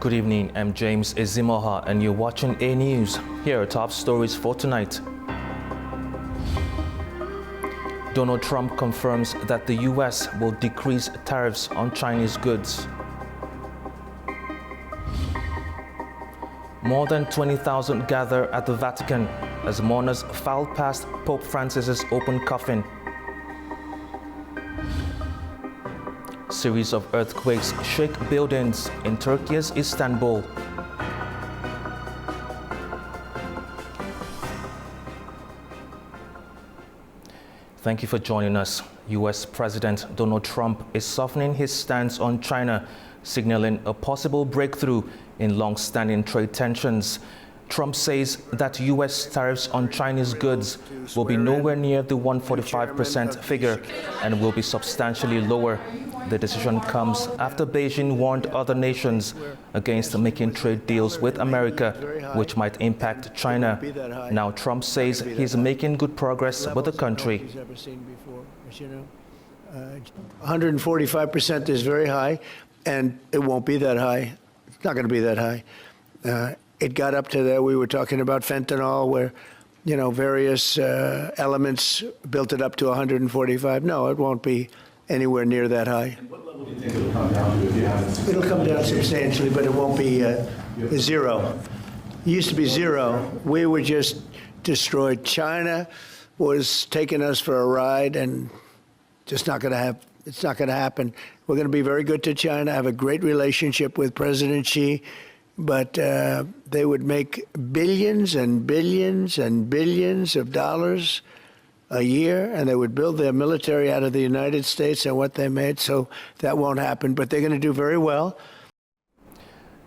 Good evening, I'm James Ezimoha and you're watching A News. Here are top stories for tonight. Donald Trump confirms that the U.S. will decrease tariffs on Chinese goods. More than 20,000 gather at the Vatican as mourners file past Pope Francis's open coffin. Series of earthquakes shake buildings in Turkey's Istanbul. Thank you for joining us. U.S. President Donald Trump is softening his stance on China, signaling a possible breakthrough in long-standing trade tensions. Trump says that U.S. tariffs on Chinese goods will be nowhere near the 145% figure and will be substantially lower. The decision comes after Beijing warned other nations against making trade deals with America, which might impact China. Now Trump says he's making good progress with the country. 145% is very high, and it won't be that high. It's not going to be that high. It got up to that. We were talking about fentanyl, where, various elements built it up to 145. No, it won't be anywhere near that high. And what level do you think it'll come down to if you haven't? It'll come down substantially, but it won't be zero. It used to be zero. We were just destroyed. China was taking us for a ride, and just not going to have. It's not going to happen. We're going to be very good to China. Have a great relationship with President Xi, but they would make billions and billions and billions of dollars a year, and they would build their military out of the United States and what they made, so that won't happen, but they're going to do very well.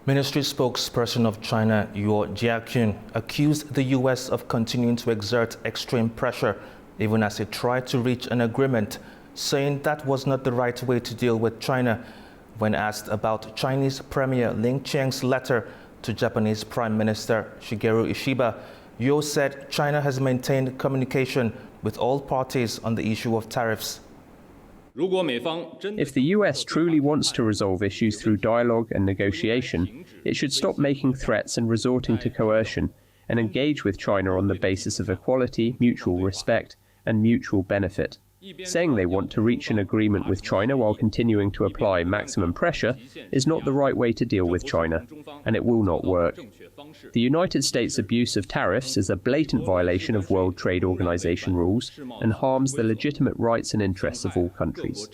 Ministry spokesperson of China, Yeo Jiakun, accused the U.S. of continuing to exert extreme pressure, even as it tried to reach an agreement, saying that was not the right way to deal with China. When asked about Chinese Premier Li Qiang's letter to Japanese Prime Minister Shigeru Ishiba, Yeo said China has maintained communication with all parties on the issue of tariffs. If the US truly wants to resolve issues through dialogue and negotiation, it should stop making threats and resorting to coercion, and engage with China on the basis of equality, mutual respect, and mutual benefit. Saying they want to reach an agreement with China while continuing to apply maximum pressure is not the right way to deal with China, and it will not work. The United States' abuse of tariffs is a blatant violation of World Trade Organization rules and harms the legitimate rights and interests of all countries.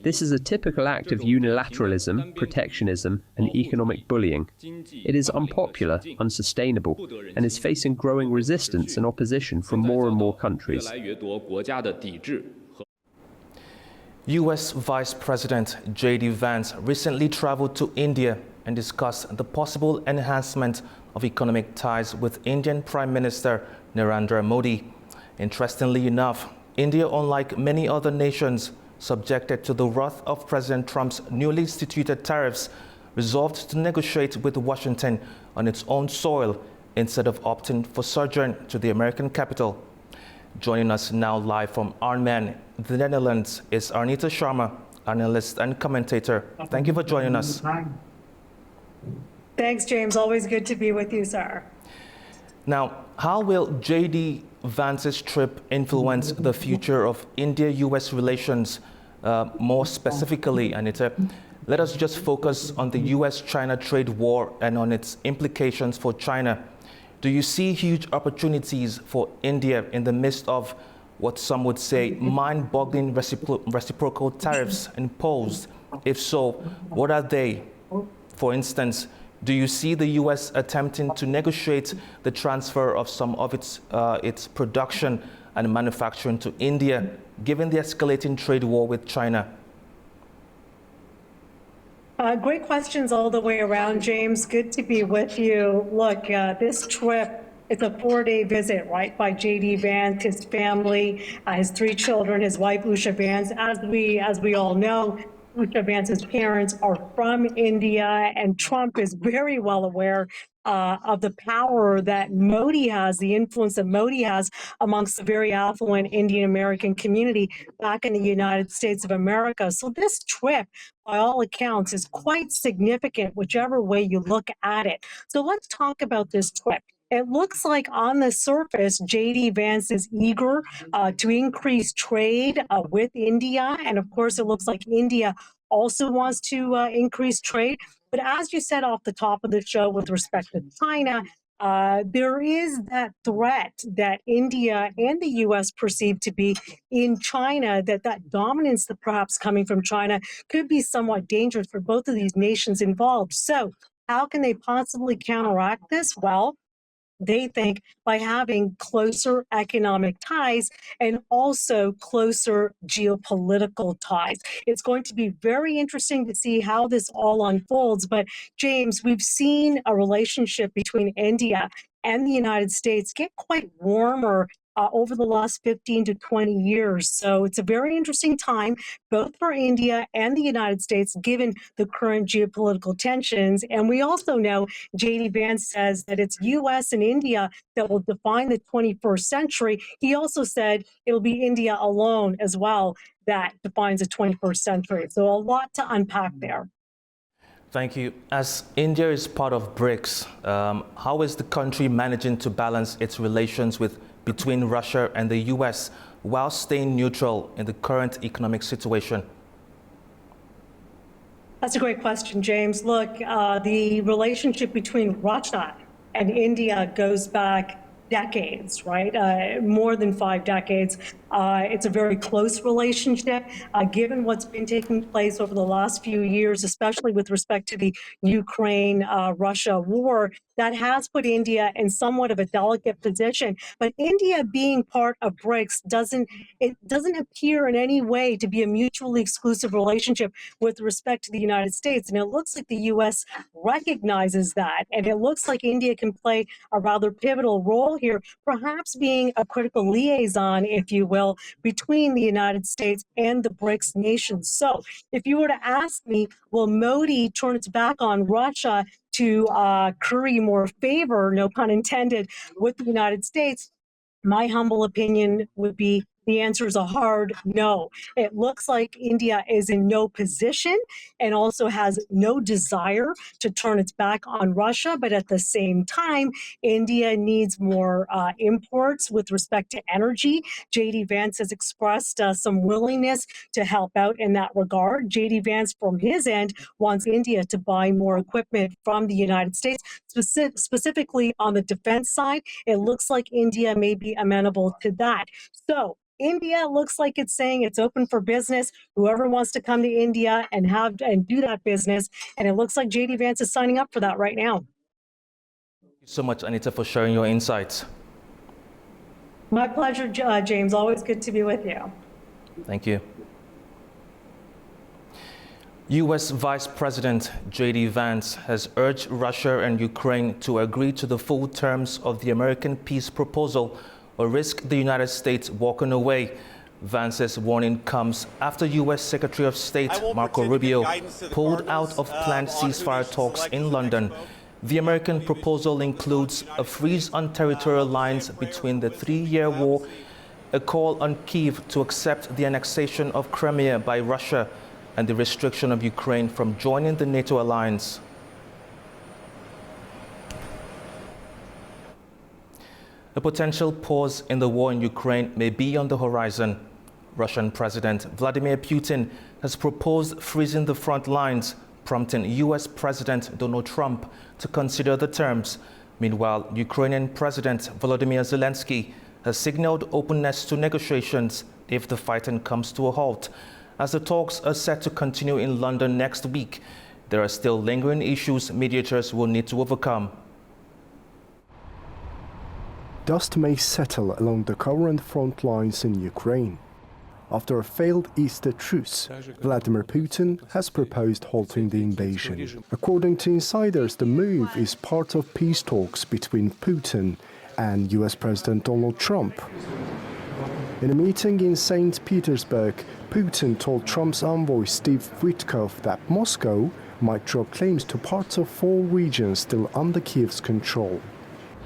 This is a typical act of unilateralism, protectionism, and economic bullying. It is unpopular, unsustainable, and is facing growing resistance and opposition from more and more countries. U.S. Vice President J.D. Vance recently traveled to India and discussed the possible enhancement of economic ties with Indian Prime Minister Narendra Modi. Interestingly enough, India, unlike many other nations subjected to the wrath of President Trump's newly instituted tariffs, resolved to negotiate with Washington on its own soil instead of opting for sojourn to the American capital. Joining us now live from Arnhem, the Netherlands, is Arnita Sharma, analyst and commentator. Thank you for joining us. Thanks, James. Always good to be with you, sir. Now, how will J.D. Vance's trip influence the future of India-U.S. relations? More specifically, Anita, let us just focus on the U.S.-China trade war and on its implications for China. Do you see huge opportunities for India in the midst of what some would say mind-boggling reciprocal tariffs imposed? If so, what are they? For instance, do you see the U.S. attempting to negotiate the transfer of some of its production and manufacturing to India, given the escalating trade war with China? Great questions all the way around, James. Good to be with you. Look, this trip, it's a 4-day visit, right, by J.D. Vance, his family, his 3 children, his wife, Usha Vance. As we all know, Mr. Vance's parents are from India, and Trump is very well aware of the power that Modi has, the influence that Modi has amongst the very affluent Indian American community back in the United States of America. So this trip, by all accounts, is quite significant, whichever way you look at it. So let's talk about this trip. It looks like on the surface, J.D. Vance is eager to increase trade with India. And of course, it looks like India also wants to increase trade. But as you said off the top of the show with respect to China, there is that threat that India and the U.S. perceive to be in China, that dominance that perhaps coming from China could be somewhat dangerous for both of these nations involved. So how can they possibly counteract this? Well, they think by having closer economic ties and also closer geopolitical ties. It's going to be very interesting to see how this all unfolds. But James, we've seen a relationship between India and the United States get quite warmer over the last 15 to 20 years. So it's a very interesting time, both for India and the United States, given the current geopolitical tensions. And we also know J.D. Vance says that it's U.S. and India that will define the 21st century. He also said it'll be India alone as well that defines the 21st century. So a lot to unpack there. Thank you. As India is part of BRICS, how is the country managing to balance its relations between Russia and the U.S. while staying neutral in the current economic situation? That's a great question, James. Look, the relationship between Russia and India goes back decades, right? More than 5 decades. It's a very close relationship. Given what's been taking place over the last few years, especially with respect to the Ukraine-Russia war, that has put India in somewhat of a delicate position. But India being part of BRICS doesn't appear in any way to be a mutually exclusive relationship with respect to the United States. And it looks like the U.S. recognizes that. And it looks like India can play a rather pivotal role here, perhaps being a critical liaison, if you will, between the United States and the BRICS nations. So if you were to ask me, will Modi turn its back on Russia to curry more favor, no pun intended, with the United States? My humble opinion would be the answer is a hard no. It looks like India is in no position and also has no desire to turn its back on Russia. But at the same time, India needs more imports with respect to energy. J.D. Vance has expressed some willingness to help out in that regard. J.D. Vance, from his end, wants India to buy more equipment from the United States, specifically on the defense side. It looks like India may be amenable to that. So India looks like it's saying it's open for business. Whoever wants to come to India and do that business. And it looks like J.D. Vance is signing up for that right now. Thank you so much, Anita, for sharing your insights. My pleasure, James. Always good to be with you. Thank you. U.S. Vice President J.D. Vance has urged Russia and Ukraine to agree to the full terms of the American peace proposal or risk the United States walking away. Vance's warning comes after U.S. Secretary of State Marco Rubio pulled out of planned ceasefire talks in London. The American proposal includes a freeze on territorial lines between the 3-year war, a call on Kyiv to accept the annexation of Crimea by Russia, and the restriction of Ukraine from joining the NATO alliance. A potential pause in the war in Ukraine may be on the horizon. Russian President Vladimir Putin has proposed freezing the front lines, prompting U.S. President Donald Trump to consider the terms. Meanwhile, Ukrainian President Volodymyr Zelensky has signaled openness to negotiations if the fighting comes to a halt. As the talks are set to continue in London next week, there are still lingering issues mediators will need to overcome. Dust may settle along the current front lines in Ukraine. After a failed Easter truce, Vladimir Putin has proposed halting the invasion. According to insiders, the move is part of peace talks between Putin and US President Donald Trump. In a meeting in St. Petersburg, Putin told Trump's envoy Steve Witkoff that Moscow might drop claims to parts of 4 regions still under Kiev's control.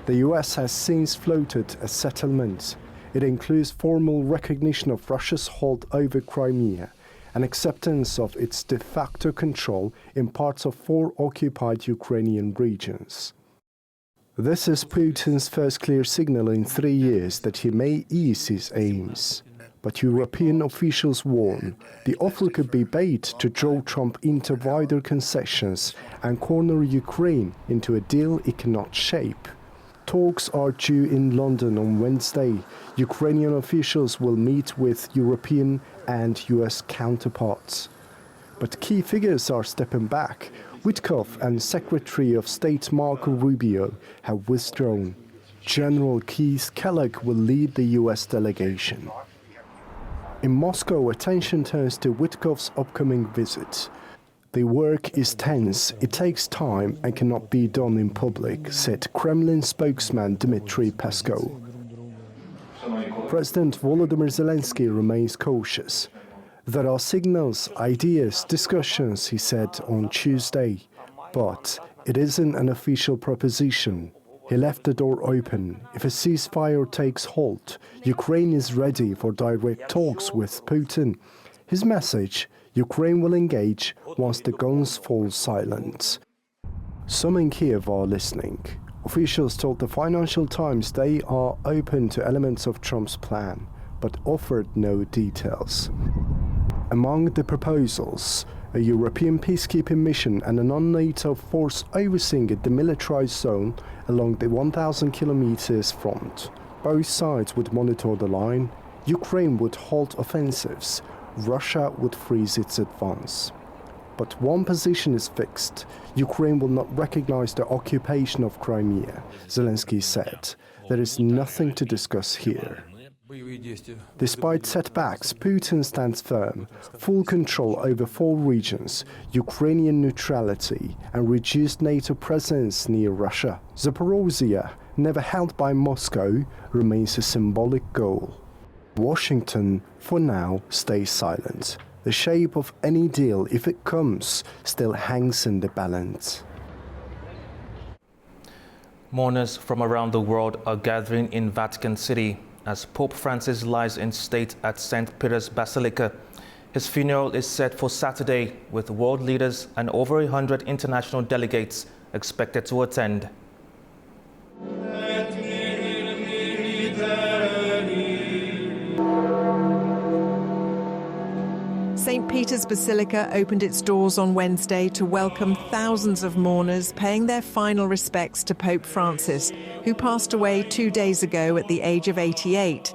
The US has since floated a settlement. It includes formal recognition of Russia's hold over Crimea and acceptance of its de facto control in parts of 4 occupied Ukrainian regions. This is Putin's first clear signal in 3 years that he may ease his aims. But European officials warn the offer could be bait to draw Trump into wider concessions and corner Ukraine into a deal it cannot shape. Talks are due in London on Wednesday. Ukrainian officials will meet with European and US counterparts. But key figures are stepping back. Witkoff and Secretary of State Marco Rubio have withdrawn. General Keith Kellogg will lead the US delegation. In Moscow, attention turns to Witkoff's upcoming visit. The work is tense, it takes time and cannot be done in public, said Kremlin spokesman Dmitry Peskov. President Volodymyr Zelensky remains cautious. There are signals, ideas, discussions, he said on Tuesday, but it isn't an official proposition. He left the door open. If a ceasefire takes hold, Ukraine is ready for direct talks with Putin. His message: Ukraine will engage once the guns fall silent. Some in Kiev are listening. Officials told the Financial Times they are open to elements of Trump's plan, but offered no details. Among the proposals, a European peacekeeping mission and a non-NATO force overseeing a demilitarized zone along the 1,000 kilometers front. Both sides would monitor the line. Ukraine would halt offensives. Russia would freeze its advance. But one position is fixed. Ukraine will not recognize the occupation of Crimea, Zelensky said. There is nothing to discuss here. Despite setbacks, Putin stands firm. Full control over 4 regions, Ukrainian neutrality, and reduced NATO presence near Russia. Zaporozhye, never held by Moscow, remains a symbolic goal. Washington, for now, stays silent. The shape of any deal, if it comes, still hangs in the balance. Mourners from around the world are gathering in Vatican City as Pope Francis lies in state at St. Peter's Basilica. His funeral is set for Saturday, with world leaders and over 100 international delegates expected to attend. St. Peter's Basilica opened its doors on Wednesday to welcome thousands of mourners paying their final respects to Pope Francis, who passed away 2 days ago at the age of 88.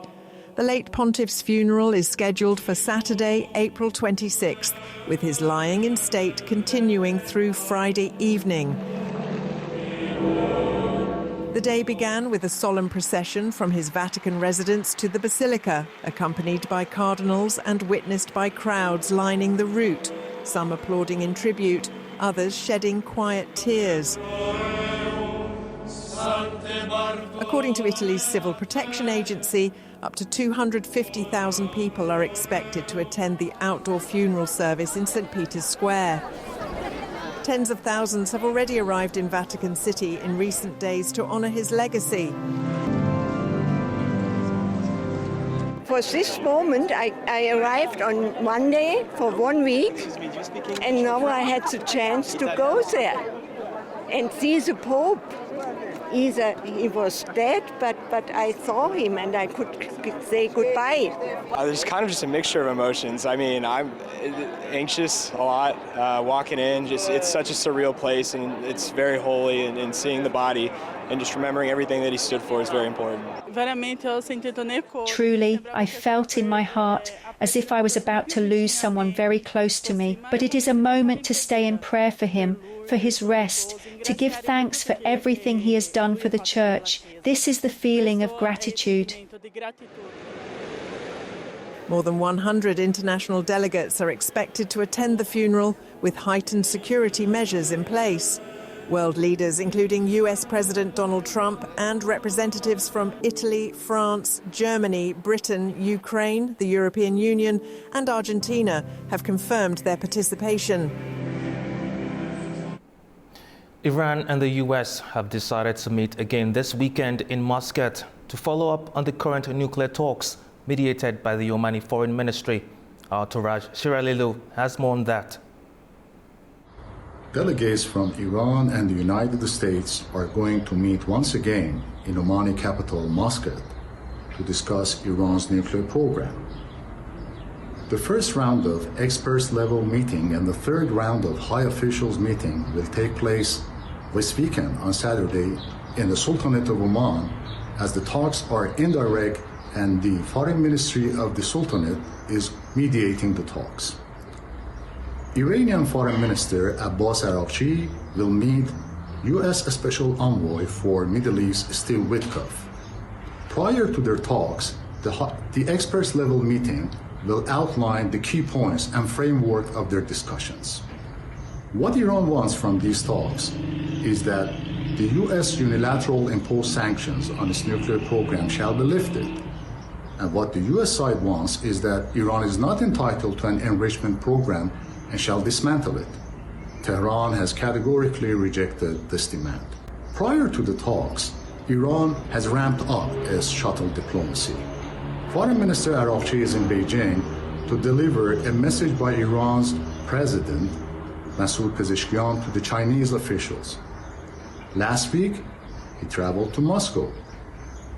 The late pontiff's funeral is scheduled for Saturday, April 26th, with his lying in state continuing through Friday evening. The day began with a solemn procession from his Vatican residence to the Basilica, accompanied by cardinals and witnessed by crowds lining the route, some applauding in tribute, others shedding quiet tears. According to Italy's Civil Protection Agency, up to 250,000 people are expected to attend the outdoor funeral service in St. Peter's Square. Tens of thousands have already arrived in Vatican City in recent days to honour his legacy. For this moment, I arrived on Monday for 1 week, and now I had the chance to go there and see the Pope. He was dead, but I saw him and I could say goodbye. There's kind of just a mixture of emotions. I mean, I'm anxious a lot walking in. It's such a surreal place, and it's very holy, and seeing the body and just remembering everything that he stood for is very important. Truly, I felt in my heart as if I was about to lose someone very close to me, but it is a moment to stay in prayer for him, for his rest, to give thanks for everything he has done for the Church. This is the feeling of gratitude. More than 100 international delegates are expected to attend the funeral with heightened security measures in place. World leaders, including US President Donald Trump and representatives from Italy, France, Germany, Britain, Ukraine, the European Union and Argentina, have confirmed their participation. Iran and the US have decided to meet again this weekend in Muscat to follow up on the current nuclear talks mediated by the Omani Foreign Ministry. Our Turaj Shiralilu has more on that. Delegates from Iran and the United States are going to meet once again in Omani capital Muscat to discuss Iran's nuclear program. The first round of experts-level meeting and the third round of high officials meeting will take place this weekend on Saturday in the Sultanate of Oman, as the talks are indirect and the Foreign Ministry of the Sultanate is mediating the talks. Iranian Foreign Minister Abbas Araghchi will meet U.S. Special Envoy for Middle East Steve Witkoff. Prior to their talks, the experts-level meeting will outline the key points and framework of their discussions. What Iran wants from these talks is that the U.S. unilateral imposed sanctions on its nuclear program shall be lifted. And what the U.S. side wants is that Iran is not entitled to an enrichment program and shall dismantle it. Tehran has categorically rejected this demand. Prior to the talks, Iran has ramped up its shuttle diplomacy. Foreign Minister Araghchi is in Beijing to deliver a message by Iran's president, Masoud Pezeshkian, to the Chinese officials. Last week, he traveled to Moscow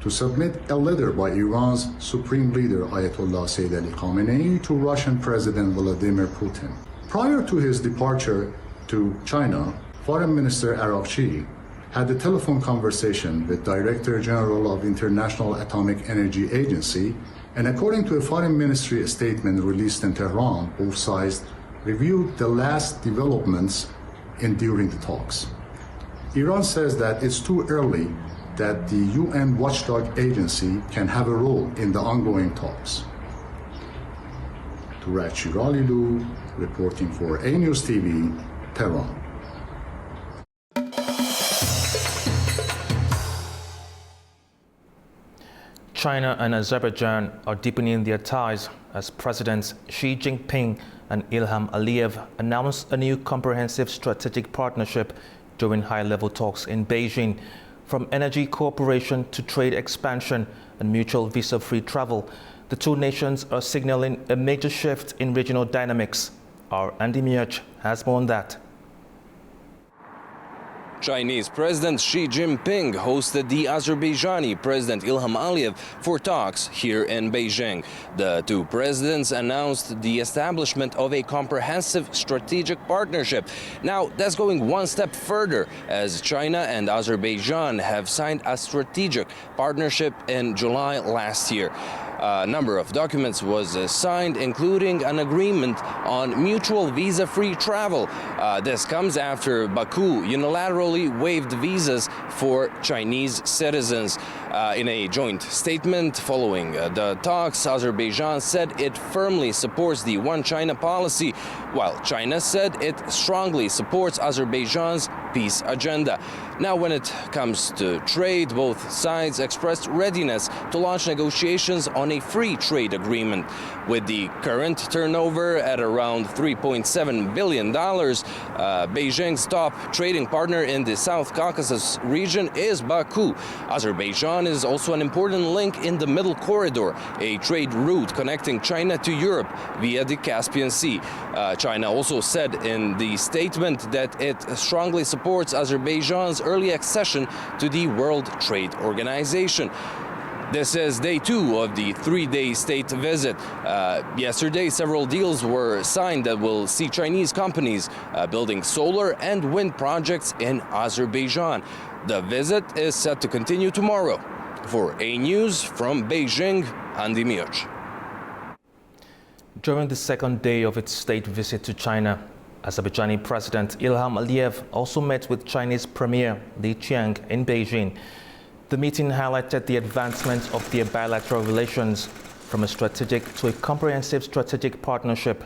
to submit a letter by Iran's Supreme Leader Ayatollah Sayyid Ali Khamenei to Russian President Vladimir Putin. Prior to his departure to China, Foreign Minister Araghchi had a telephone conversation with Director General of International Atomic Energy Agency, and according to a Foreign Ministry statement released in Tehran, both sides reviewed the last developments during the talks. Iran says that it's too early that the UN watchdog agency can have a role in the ongoing talks. Turaj Shiralilu, reporting for A News TV, Tehran. China and Azerbaijan are deepening their ties as Presidents Xi Jinping and Ilham Aliev announced a new comprehensive strategic partnership during high-level talks in Beijing. From energy cooperation to trade expansion and mutual visa-free travel, the two nations are signaling a major shift in regional dynamics. Our Andy Mierch has more on that. Chinese President Xi Jinping hosted the Azerbaijani President Ilham Aliev for talks here in Beijing. The two presidents announced the establishment of a comprehensive strategic partnership. Now, that's going one step further, as China and Azerbaijan have signed a strategic partnership in July last year. A number of documents was signed, including an agreement on mutual visa-free travel. This comes after Baku unilaterally waived visas for Chinese citizens. In a joint statement following the talks, Azerbaijan said it firmly supports the One China policy, while China said it strongly supports Azerbaijan's peace agenda. Now, when it comes to trade, both sides expressed readiness to launch negotiations on a free trade agreement. With the current turnover at around $3.7 billion, Beijing's top trading partner in the South Caucasus region is Baku. Azerbaijan is also an important link in the Middle Corridor, a trade route connecting China to Europe via the Caspian Sea. China also said in the statement that it strongly supports Azerbaijan's early accession to the World Trade Organization. This is day two of the three-day state visit. Yesterday, several deals were signed that will see Chinese companies building solar and wind projects in Azerbaijan. The visit is set to continue tomorrow. For A News from Beijing, Andy Mierch. During the second day of its state visit to China, Azerbaijani President Ilham Aliev also met with Chinese Premier Li Qiang in Beijing. The meeting highlighted the advancement of their bilateral relations from a strategic to a comprehensive strategic partnership.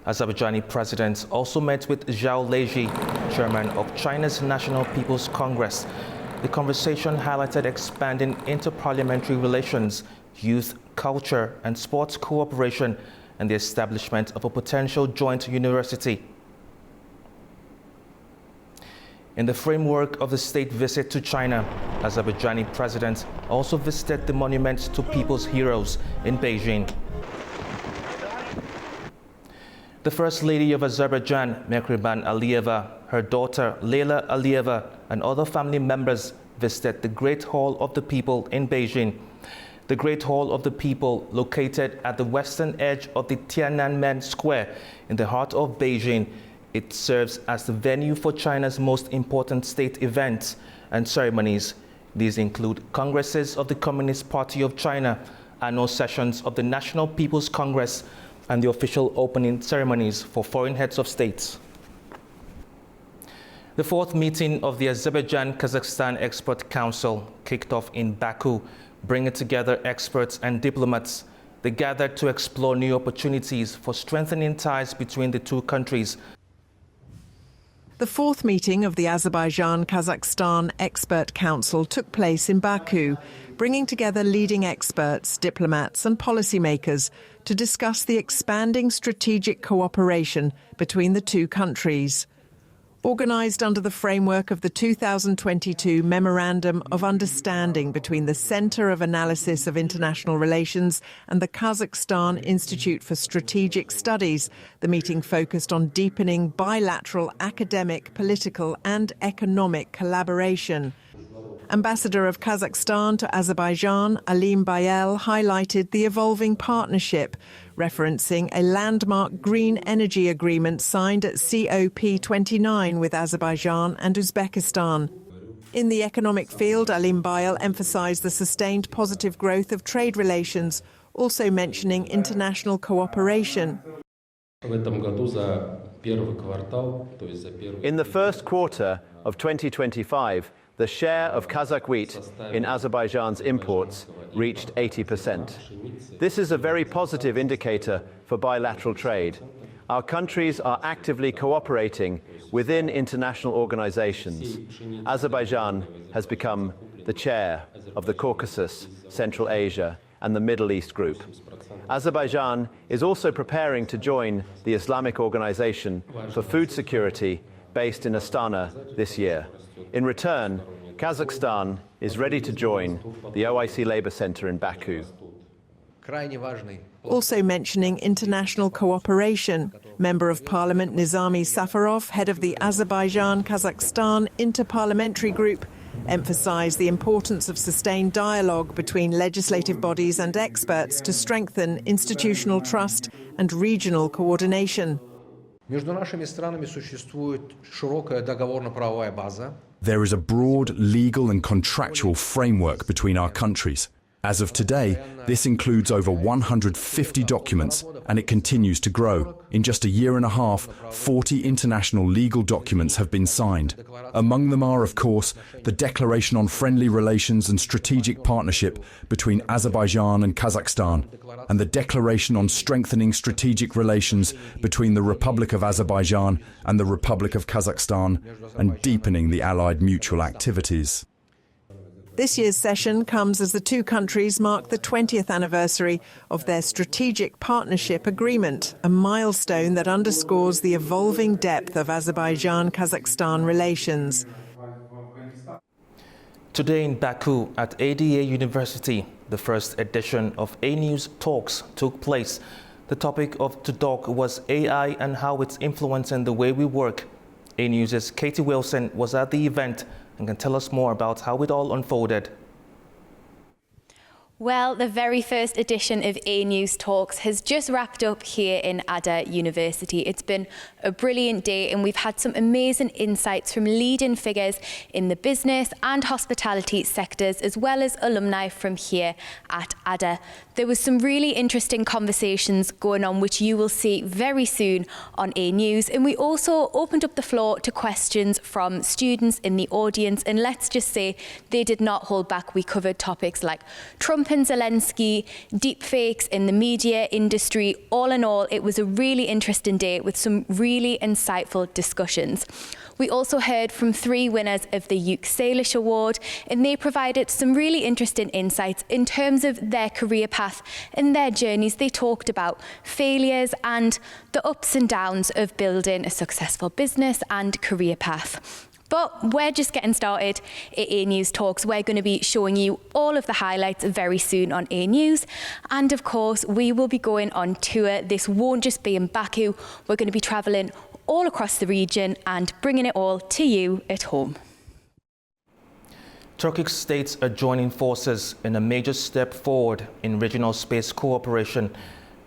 Azerbaijani president also met with Zhao Leji, chairman of China's National People's Congress. The conversation highlighted expanding interparliamentary relations, youth, culture, and sports cooperation, and the establishment of a potential joint university. In the framework of the state visit to China, Azerbaijani president also visited the monument to people's heroes in Beijing. The First Lady of Azerbaijan, Mehriban Aliyeva, her daughter Leyla Aliyeva, and other family members visited the Great Hall of the People in Beijing. The Great Hall of the People, located at the western edge of the Tiananmen Square in the heart of Beijing, it serves as the venue for China's most important state events and ceremonies. These include congresses of the Communist Party of China, annual sessions of the National People's Congress, and the official opening ceremonies for foreign heads of states. The fourth meeting of the Azerbaijan-Kazakhstan Expert Council kicked off in Baku, bringing together experts and diplomats. They gathered to explore new opportunities for strengthening ties between the two countries. The fourth meeting of the Azerbaijan-Kazakhstan Expert Council took place in Baku, bringing together leading experts, diplomats and policymakers to discuss the expanding strategic cooperation between the two countries. Organised under the framework of the 2022 Memorandum of Understanding between the Centre of Analysis of International Relations and the Kazakhstan Institute for Strategic Studies, the meeting focused on deepening bilateral academic, political and economic collaboration. Ambassador of Kazakhstan to Azerbaijan, Alim Bayel, highlighted the evolving partnership, referencing a landmark green energy agreement signed at COP29 with Azerbaijan and Uzbekistan. In the economic field, Alim Bayel emphasised the sustained positive growth of trade relations, also mentioning international cooperation. In the first quarter of 2025, the share of Kazakh wheat in Azerbaijan's imports reached 80%. This is a very positive indicator for bilateral trade. Our countries are actively cooperating within international organizations. Azerbaijan has become the chair of the Caucasus, Central Asia, and the Middle East group. Azerbaijan is also preparing to join the Islamic Organization for Food Security based in Astana this year. In return, Kazakhstan is ready to join the OIC Labour Center in Baku. Also mentioning international cooperation, Member of Parliament Nizami Safarov, head of the Azerbaijan-Kazakhstan Interparliamentary Group, emphasised the importance of sustained dialogue between legislative bodies and experts to strengthen institutional trust and regional coordination. There is a broad legal and contractual framework between our countries. As of today, this includes over 150 documents, and it continues to grow. In just a year and a half, 40 international legal documents have been signed. Among them are, of course, the Declaration on Friendly Relations and Strategic Partnership between Azerbaijan and Kazakhstan, and the Declaration on Strengthening Strategic Relations between the Republic of Azerbaijan and the Republic of Kazakhstan, and deepening the allied mutual activities. This year's session comes as the two countries mark the 20th anniversary of their Strategic Partnership Agreement, a milestone that underscores the evolving depth of Azerbaijan-Kazakhstan relations. Today in Baku at ADA University, the first edition of A-News Talks took place. The topic of the talk was AI and how it's influencing the way we work. A-News' Katie Wilson was at the event and can tell us more about how it all unfolded. Well, the very first edition of A-News Talks has just wrapped up here in Ada University. It's been a brilliant day and we've had some amazing insights from leading figures in the business and hospitality sectors, as well as alumni from here at Ada. There was some really interesting conversations going on, which you will see very soon on A-News. And we also opened up the floor to questions from students in the audience. And let's just say they did not hold back. We covered topics like Trump Trump and Zelensky, deepfakes in the media industry. All in all, it was a really interesting day with some really insightful discussions. We also heard from 3 winners of the Yük Salish Award, and they provided some really interesting insights in terms of their career path and their journeys. They talked about failures and the ups and downs of building a successful business and career path. But we're just getting started at A News Talks. We're going to be showing you all of the highlights very soon on A News. And of course, we will be going on tour. This won't just be in Baku. We're going to be travelling all across the region and bringing it all to you at home. Turkish states are joining forces in a major step forward in regional space cooperation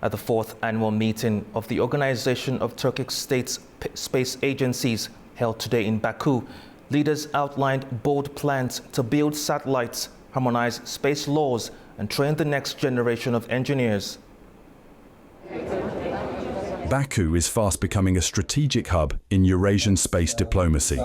at the 4th annual meeting of the Organization of Turkish States Space Agencies held today in Baku. Leaders outlined bold plans to build satellites, harmonize space laws, and train the next generation of engineers. Baku is fast becoming a strategic hub in Eurasian space diplomacy.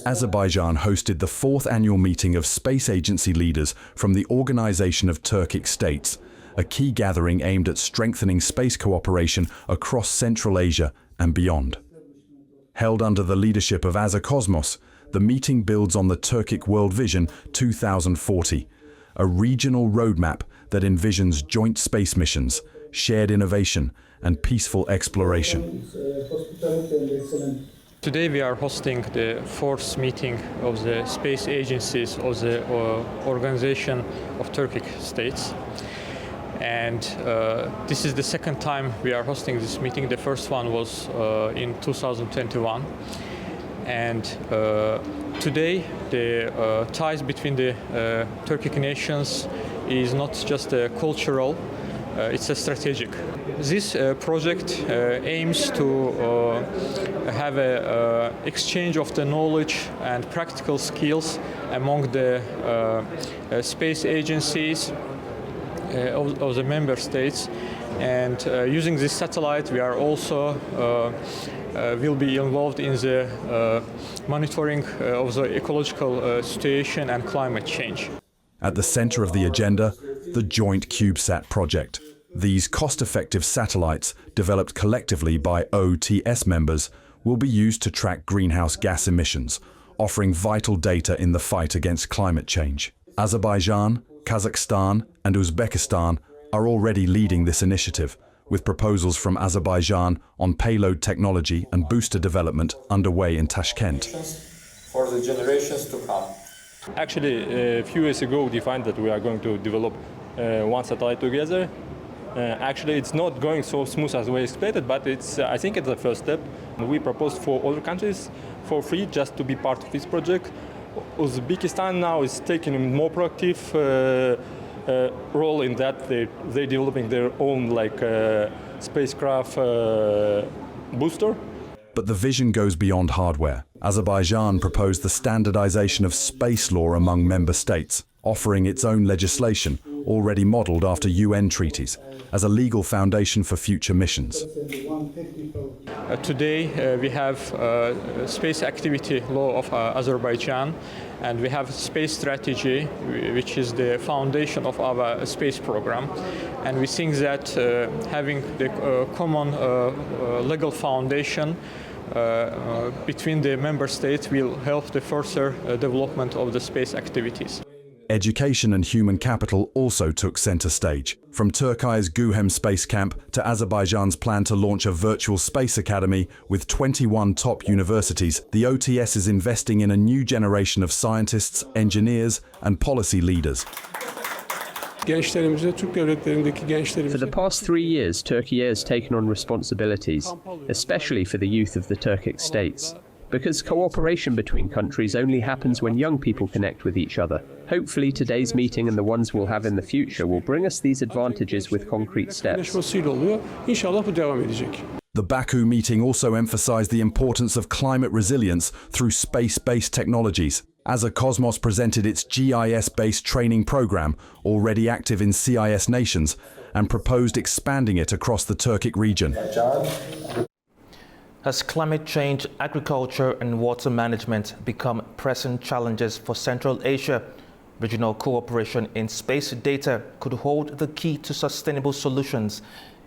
Azerbaijan hosted the 4th annual meeting of space agency leaders from the Organization of Turkic States, a key gathering aimed at strengthening space cooperation across Central Asia and beyond. Held under the leadership of Azercosmos, the meeting builds on the Turkic World Vision 2040, a regional roadmap that envisions joint space missions, shared innovation, and peaceful exploration. Today we are hosting the 4th meeting of the space agencies of the Organization of Turkic States. And this is the 2nd time we are hosting this meeting. The first one was in 2021. And today the ties between the Turkic nations is not just cultural, it's a strategic. This project aims to have an exchange of the knowledge and practical skills among the space agencies of the member states. And using this satellite, we are also will be involved in the monitoring of the ecological situation and climate change. At the center of the agenda, the joint CubeSat project. These cost-effective satellites, developed collectively by OTS members, will be used to track greenhouse gas emissions, offering vital data in the fight against climate change. Azerbaijan, Kazakhstan, and Uzbekistan are already leading this initiative, with proposals from Azerbaijan on payload technology and booster development underway in Tashkent. For the generations to come. Actually, a few years ago, we defined that we are going to develop one satellite together. Actually, it's not going so smooth as we expected, but I think it's the first step. We proposed for other countries for free just to be part of this project. Uzbekistan now is taking a more proactive role in that they're developing their own spacecraft booster. But the vision goes beyond hardware. Azerbaijan proposed the standardization of space law among member states, offering its own legislation, already modeled after UN treaties, as a legal foundation for future missions. Today we have space activity law of Azerbaijan, and we have space strategy, which is the foundation of our space program. And we think that having the common legal foundation between the member states will help the further development of the space activities. Education and human capital also took center stage. From Turkey's Guhem Space Camp to Azerbaijan's plan to launch a virtual space academy with 21 top universities, the OTS is investing in a new generation of scientists, engineers, and policy leaders. For the past 3 years, Turkey has taken on responsibilities, especially for the youth of the Turkic states. Because cooperation between countries only happens when young people connect with each other. Hopefully today's meeting and the ones we'll have in the future will bring us these advantages with concrete steps. The Baku meeting also emphasized the importance of climate resilience through space-based technologies. Azercosmos presented its GIS-based training program, already active in CIS nations, and proposed expanding it across the Turkic region. Has climate change, agriculture and water management become pressing challenges for Central Asia? Regional cooperation in space data could hold the key to sustainable solutions.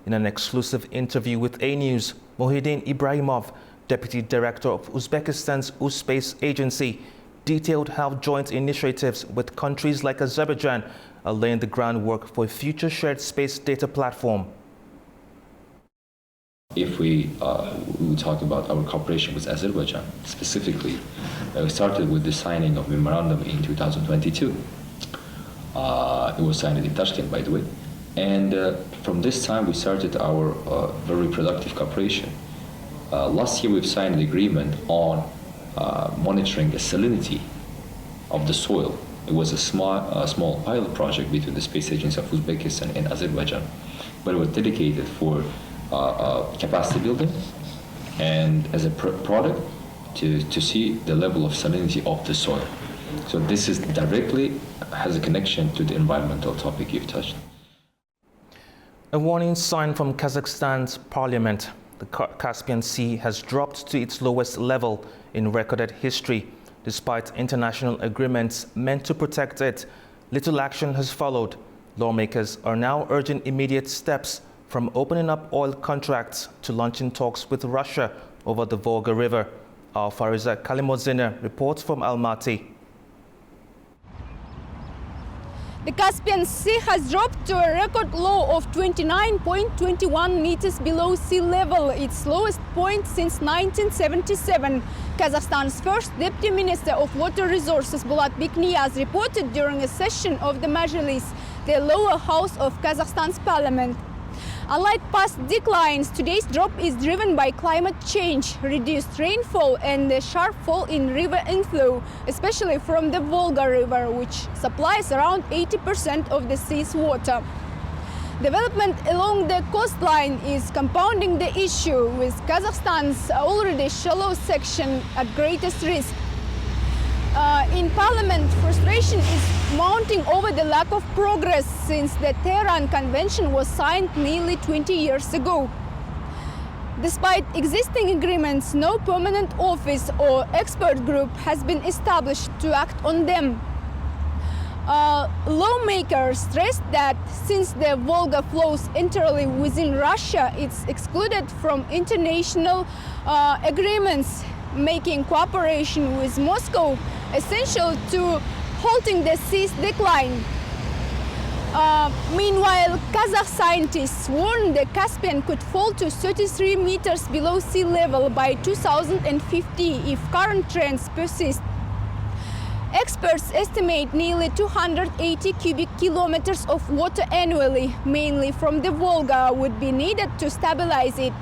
In an exclusive interview with A News, Mohidin Ibrahimov, Deputy Director of Uzbekistan's Uzspace Agency, detailed how joint initiatives with countries like Azerbaijan are laying the groundwork for a future shared space data platform. If we talk about our cooperation with Azerbaijan specifically, we started with the signing of memorandum in 2022. It was signed in Tashkent, by the way. And from this time, we started our very productive cooperation. Last year, we've signed an agreement on monitoring the salinity of the soil. It was a small pilot project between the Space Agency of Uzbekistan and Azerbaijan, but it was dedicated for capacity building and as a product to see the level of salinity of the soil. So this is directly has a connection to the environmental topic you've touched. A warning sign from Kazakhstan's parliament. The Caspian Sea has dropped to its lowest level in recorded history. Despite international agreements meant to protect it, little action has followed. Lawmakers are now urging immediate steps, from opening up oil contracts to launching talks with Russia over the Volga River. Our Fariza Kalimozina reports from Almaty. The Caspian Sea has dropped to a record low of 29.21 meters below sea level, its lowest point since 1977. Kazakhstan's first Deputy Minister of Water Resources, Bulat Bekniyaz, reported during a session of the Majlis, the lower house of Kazakhstan's parliament. Unlike past declines, today's drop is driven by climate change, reduced rainfall and a sharp fall in river inflow, especially from the Volga River, which supplies around 80% of the sea's water. Development along the coastline is compounding the issue, with Kazakhstan's already shallow section at greatest risk. In Parliament, frustration is mounting over the lack of progress since the Tehran Convention was signed nearly 20 years ago. Despite existing agreements, no permanent office or expert group has been established to act on them. Lawmakers stressed that since the Volga flows entirely within Russia, it's excluded from international agreements, making cooperation with Moscow essential to halting the sea's decline. Meanwhile, Kazakh scientists warn the Caspian could fall to 33 meters below sea level by 2050 if current trends persist. Experts estimate nearly 280 cubic kilometers of water annually, mainly from the Volga, would be needed to stabilize it.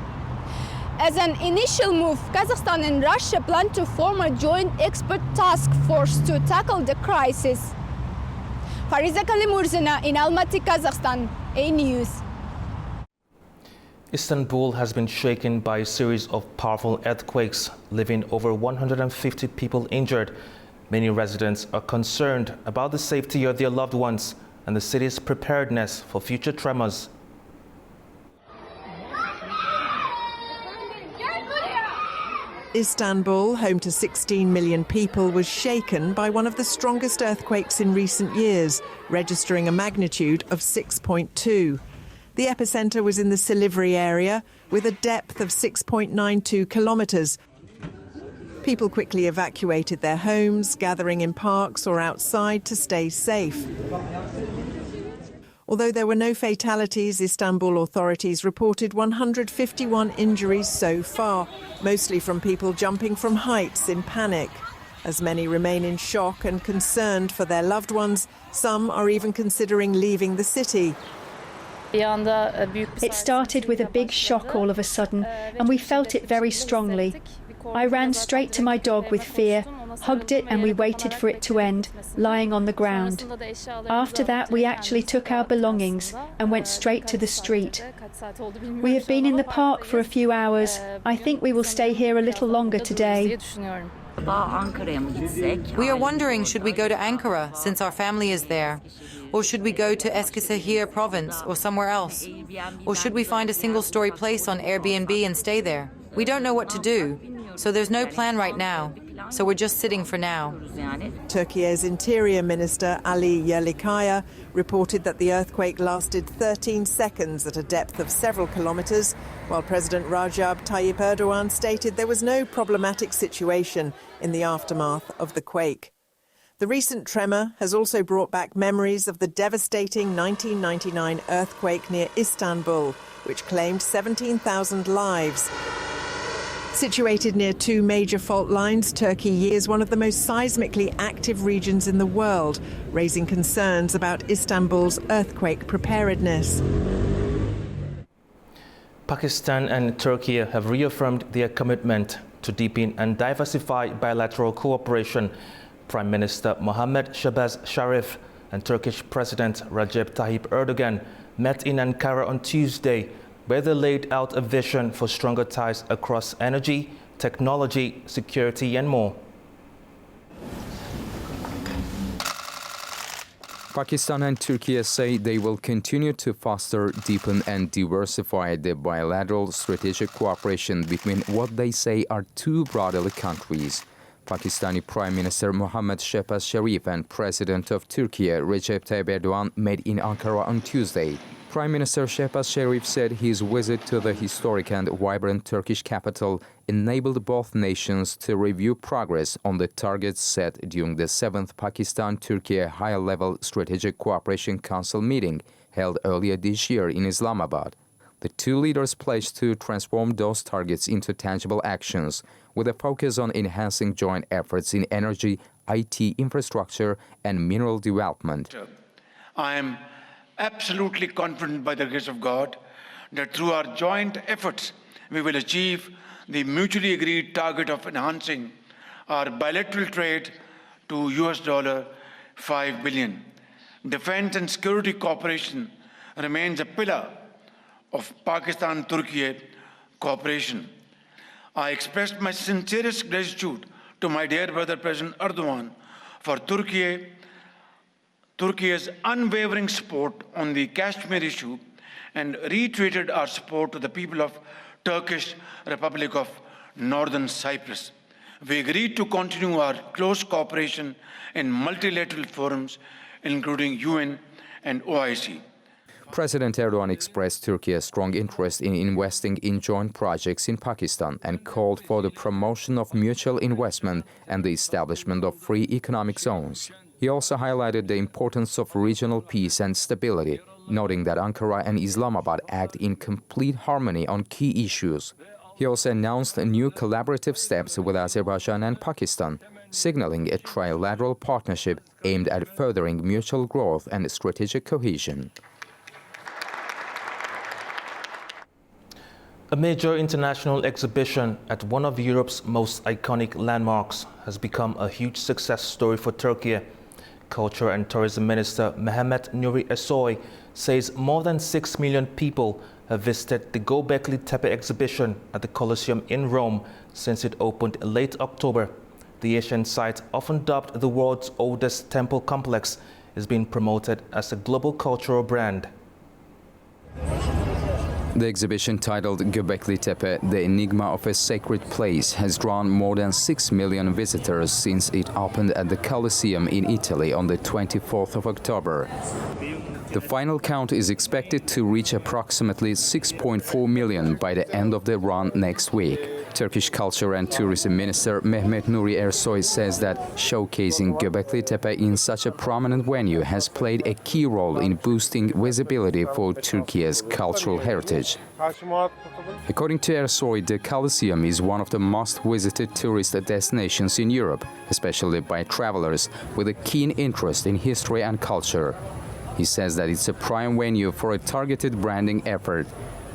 As an initial move, Kazakhstan and Russia plan to form a joint expert task force to tackle the crisis. Fariza Kalimurzina in Almaty, Kazakhstan, A News. Istanbul has been shaken by a series of powerful earthquakes, leaving over 150 people injured. Many residents are concerned about the safety of their loved ones and the city's preparedness for future tremors. Istanbul, home to 16 million people, was shaken by one of the strongest earthquakes in recent years, registering a magnitude of 6.2. The epicenter was in the Silivri area, with a depth of 6.92 kilometers. People quickly evacuated their homes, gathering in parks or outside to stay safe. Although there were no fatalities, Istanbul authorities reported 151 injuries so far, mostly from people jumping from heights in panic. As many remain in shock and concerned for their loved ones, some are even considering leaving the city. It started with a big shock all of a sudden, and we felt it very strongly. I ran straight to my dog with fear, hugged it, and we waited for it to end, lying on the ground. After that, we actually took our belongings and went straight to the street. We have been in the park for a few hours. I think we will stay here a little longer today. We are wondering, should we go to Ankara, since our family is there? Or should we go to Eskişehir province or somewhere else? Or should we find a single-story place on Airbnb and stay there? We don't know what to do, so there's no plan right now. so we're just sitting for now. Turkey's Interior Minister Ali Yerlikaya reported that the earthquake lasted 13 seconds at a depth of several kilometres, while President Recep Tayyip Erdogan stated there was no problematic situation in the aftermath of the quake. The recent tremor has also brought back memories of the devastating 1999 earthquake near Istanbul, which claimed 17,000 lives. Situated near two major fault lines, Turkey is one of the most seismically active regions in the world, raising concerns about Istanbul's earthquake preparedness. Pakistan and Turkey have reaffirmed their commitment to deepen and diversify bilateral cooperation. Prime Minister Mohammad Shehbaz Sharif and Turkish President Recep Tayyip Erdogan met in Ankara on Tuesday, where they laid out a vision for stronger ties across energy, technology, security and more. Pakistan and Turkey say they will continue to foster, deepen and diversify the bilateral strategic cooperation between what they say are two brotherly countries. Pakistani Prime Minister Mohammad Shehbaz Sharif and President of Turkey Recep Tayyip Erdogan met in Ankara on Tuesday. Prime Minister Shehbaz Sharif said his visit to the historic and vibrant Turkish capital enabled both nations to review progress on the targets set during the 7th Pakistan-Turkey High-Level Strategic Cooperation Council meeting held earlier this year in Islamabad. The two leaders pledged to transform those targets into tangible actions, with a focus on enhancing joint efforts in energy, IT infrastructure, and mineral development. I am absolutely confident by the grace of God that through our joint efforts, we will achieve the mutually agreed target of enhancing our bilateral trade to $5 billion. Defense and security cooperation remains a pillar of Pakistan-Turkey cooperation. I express my sincerest gratitude to my dear brother President Erdogan for Turkey's unwavering support on the Kashmir issue and reiterated our support to the people of Turkish Republic of Northern Cyprus. We agreed to continue our close cooperation in multilateral forums, including UN and OIC. President Erdogan expressed Turkey's strong interest in investing in joint projects in Pakistan and called for the promotion of mutual investment and the establishment of free economic zones. He also highlighted the importance of regional peace and stability, noting that Ankara and Islamabad act in complete harmony on key issues. He also announced new collaborative steps with Azerbaijan and Pakistan, signaling a trilateral partnership aimed at furthering mutual growth and strategic cohesion. A major international exhibition at one of Europe's most iconic landmarks has become a huge success story for Turkey. Culture and Tourism Minister Mehmet Nuri Ersoy says more than 6 million people have visited the Göbekli Tepe exhibition at the Colosseum in Rome since it opened late October. The ancient site, often dubbed the world's oldest temple complex, is being promoted as a global cultural brand. The exhibition titled Göbekli Tepe, The Enigma of a Sacred Place, has drawn more than 6 million visitors since it opened at the Colosseum in Italy on the 24th of October. The final count is expected to reach approximately 6.4 million by the end of the run next week. Turkish Culture and Tourism Minister Mehmet Nuri Ersoy says that showcasing Göbekli Tepe in such a prominent venue has played a key role in boosting visibility for Turkey's cultural heritage. According to Ersoy, the Colosseum is one of the most visited tourist destinations in Europe, especially by travelers with a keen interest in history and culture. He says that it's a prime venue for a targeted branding effort,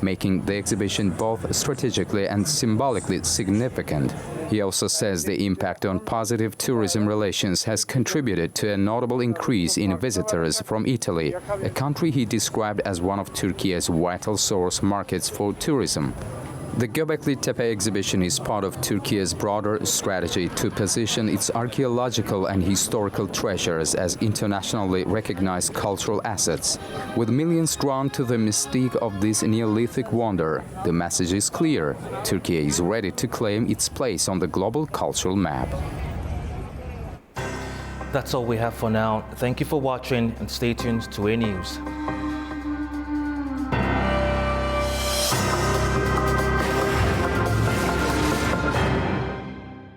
making the exhibition both strategically and symbolically significant. He also says the impact on positive tourism relations has contributed to a notable increase in visitors from Italy, a country he described as one of Turkey's vital source markets for tourism. The Göbekli Tepe exhibition is part of Turkey's broader strategy to position its archaeological and historical treasures as internationally recognized cultural assets. With millions drawn to the mystique of this Neolithic wonder, the message is clear: Turkey is ready to claim its place on the global cultural map. That's all we have for now. Thank you for watching and stay tuned to A News.